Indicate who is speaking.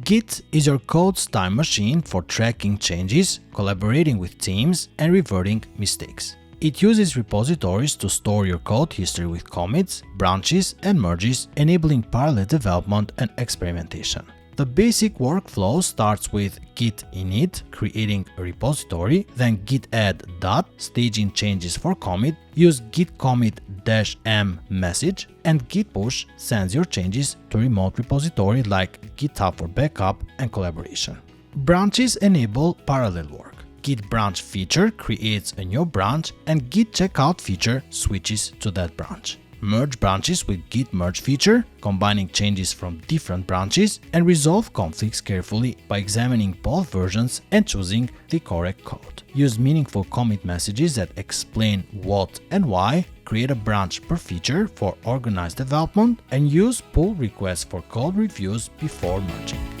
Speaker 1: Git is your code's time machine for tracking changes, collaborating with teams, and reverting mistakes. It uses repositories to store your code history with commits, branches, and merges, enabling parallel development and experimentation. The basic workflow starts with git init, creating a repository, then git add dot, staging changes for commit, use git commit -m message, and git push sends your changes to remote repository like GitHub for backup and collaboration. Branches enable parallel work. Git branch feature creates a new branch, and git checkout feature switches to that branch. Merge branches with git merge feature, combining changes from different branches, and resolve conflicts carefully by examining both versions and choosing the correct code. Use meaningful commit messages that explain what and why, create a branch per feature for organized development, and use pull requests for code reviews before merging.